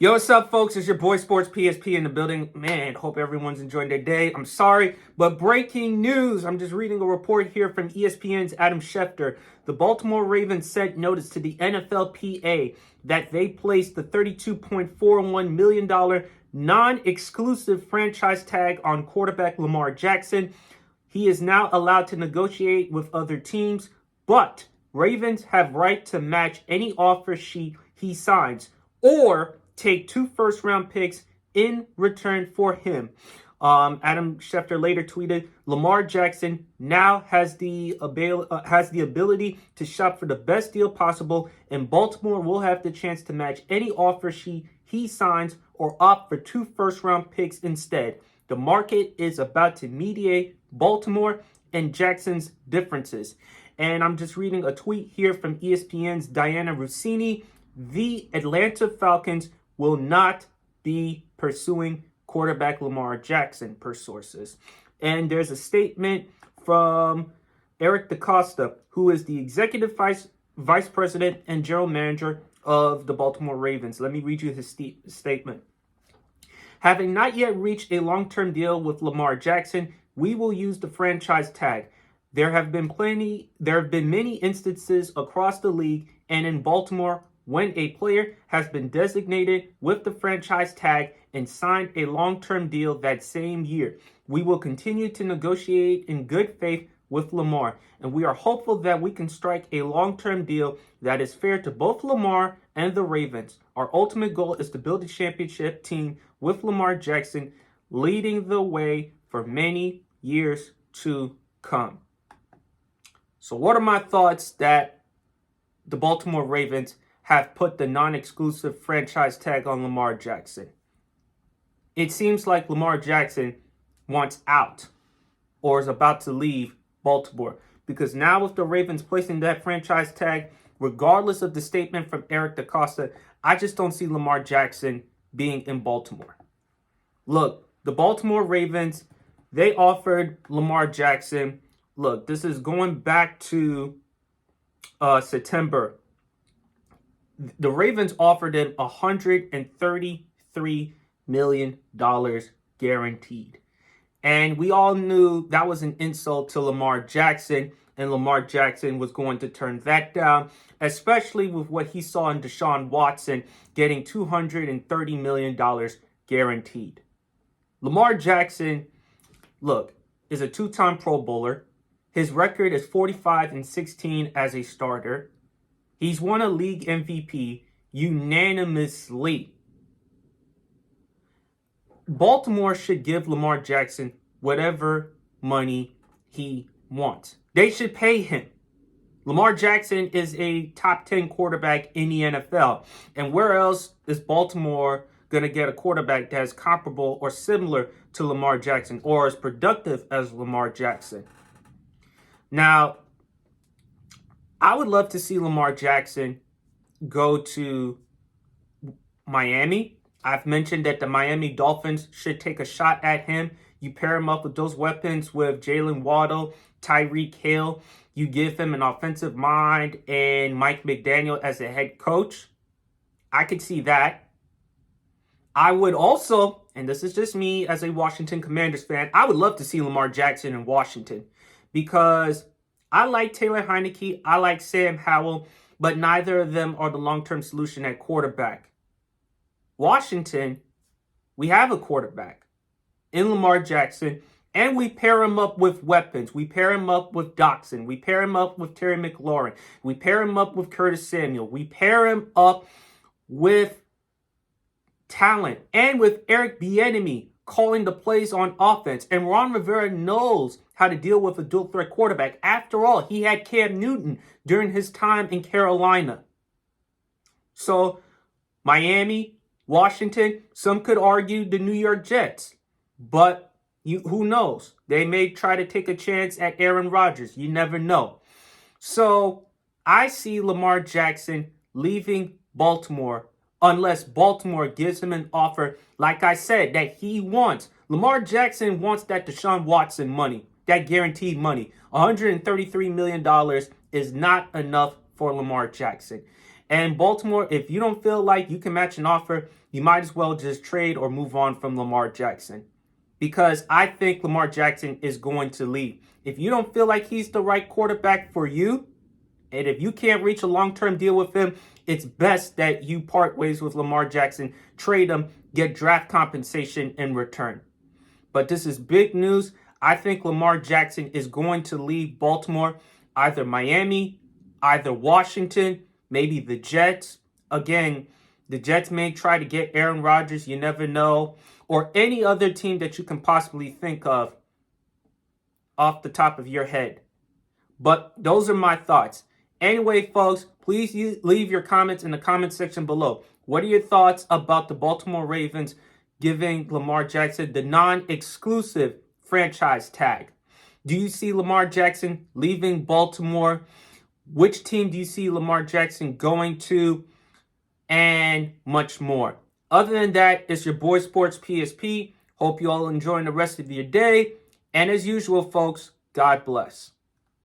Yo, what's up, folks? It's your boy Sports PSP in the building. Man, hope everyone's enjoying their day. I'm sorry, but breaking news. I'm just reading a report here from ESPN's Adam Schefter. The Baltimore Ravens sent notice to the NFLPA that they placed the $32.41 million non-exclusive franchise tag on quarterback Lamar Jackson. He is now allowed to negotiate with other teams, but Ravens have right to match any offer sheet he signs or take 2 first-round picks in return for him. Adam Schefter later tweeted, Lamar Jackson now has the ability to shop for the best deal possible, and Baltimore will have the chance to match any offer sheet he signs or opt for 2 first-round picks instead. The market is about to mediate Baltimore and Jackson's differences. And I'm just reading a tweet here from ESPN's Diana Rossini. The Atlanta Falcons will not be pursuing quarterback Lamar Jackson, per sources. And there's a statement from Eric DaCosta, who is the executive vice president and general manager of the Baltimore Ravens. Let me read you his statement. Having not yet reached a long-term deal with Lamar Jackson, we will use the franchise tag. There have been many instances across the league and in Baltimore when a player has been designated with the franchise tag and signed a long-term deal that same year. We will continue to negotiate in good faith with Lamar, and we are hopeful that we can strike a long-term deal that is fair to both Lamar and the Ravens. Our ultimate goal is to build a championship team with Lamar Jackson leading the way for many years to come. So what are my thoughts that the Baltimore Ravens have put the non-exclusive franchise tag on Lamar Jackson? It seems like Lamar Jackson wants out or is about to leave Baltimore, because now with the Ravens placing that franchise tag, regardless of the statement from Eric DaCosta, I just don't see Lamar Jackson being in Baltimore. Look, the Baltimore Ravens, they offered Lamar Jackson, look, this is going back to September. The Ravens offered him $133 million guaranteed. And we all knew that was an insult to Lamar Jackson, and Lamar Jackson was going to turn that down, especially with what he saw in Deshaun Watson getting $230 million guaranteed. Lamar Jackson, look, is a 2-time Pro Bowler. His record is 45-16 as a starter. He's won a league MVP unanimously. Baltimore should give Lamar Jackson whatever money he wants. They should pay him. Lamar Jackson is a top 10 quarterback in the NFL. And where else is Baltimore going to get a quarterback that is comparable or similar to Lamar Jackson or as productive as Lamar Jackson? Now, I would love to see Lamar Jackson go to Miami. I've mentioned that the Miami Dolphins should take a shot at him. You pair him up with those weapons with Jalen Waddle, Tyreek Hill. You give him an offensive mind and Mike McDaniel as a head coach. I could see that. I would also, and this is just me as a Washington Commanders fan, I would love to see Lamar Jackson in Washington, because I like Taylor Heinicke, I like Sam Howell, but neither of them are the long-term solution at quarterback. Washington, we have a quarterback in Lamar Jackson, and we pair him up with weapons. We pair him up with Doxson. We pair him up with Terry McLaurin. We pair him up with Curtis Samuel. We pair him up with talent and with Eric Bieniemy calling the plays on offense. And Ron Rivera knows how to deal with a dual threat quarterback. After all, he had Cam Newton during his time in Carolina. So Miami, Washington, some could argue the New York Jets, but who knows? They may try to take a chance at Aaron Rodgers. You never know. So I see Lamar Jackson leaving Baltimore unless Baltimore gives him an offer, like I said, that he wants. Lamar Jackson wants that Deshaun Watson money, that guaranteed money. $133 million is not enough for Lamar Jackson. And Baltimore, if you don't feel like you can match an offer, you might as well just trade or move on from Lamar Jackson. Because I think Lamar Jackson is going to leave. If you don't feel like he's the right quarterback for you, and if you can't reach a long-term deal with him, it's best that you part ways with Lamar Jackson, trade him, get draft compensation in return. But this is big news. I think Lamar Jackson is going to leave Baltimore, either Miami, either Washington, maybe the Jets. Again, the Jets may try to get Aaron Rodgers, you never know, or any other team that you can possibly think of off the top of your head. But those are my thoughts. Anyway, folks, please leave your comments in the comment section below. What are your thoughts about the Baltimore Ravens giving Lamar Jackson the non-exclusive franchise tag? Do you see Lamar Jackson leaving Baltimore? Which team do you see Lamar Jackson going to? And much more. Other than that, it's your boy Sports PSP. Hope you all enjoying the rest of your day. And as usual, folks, God bless.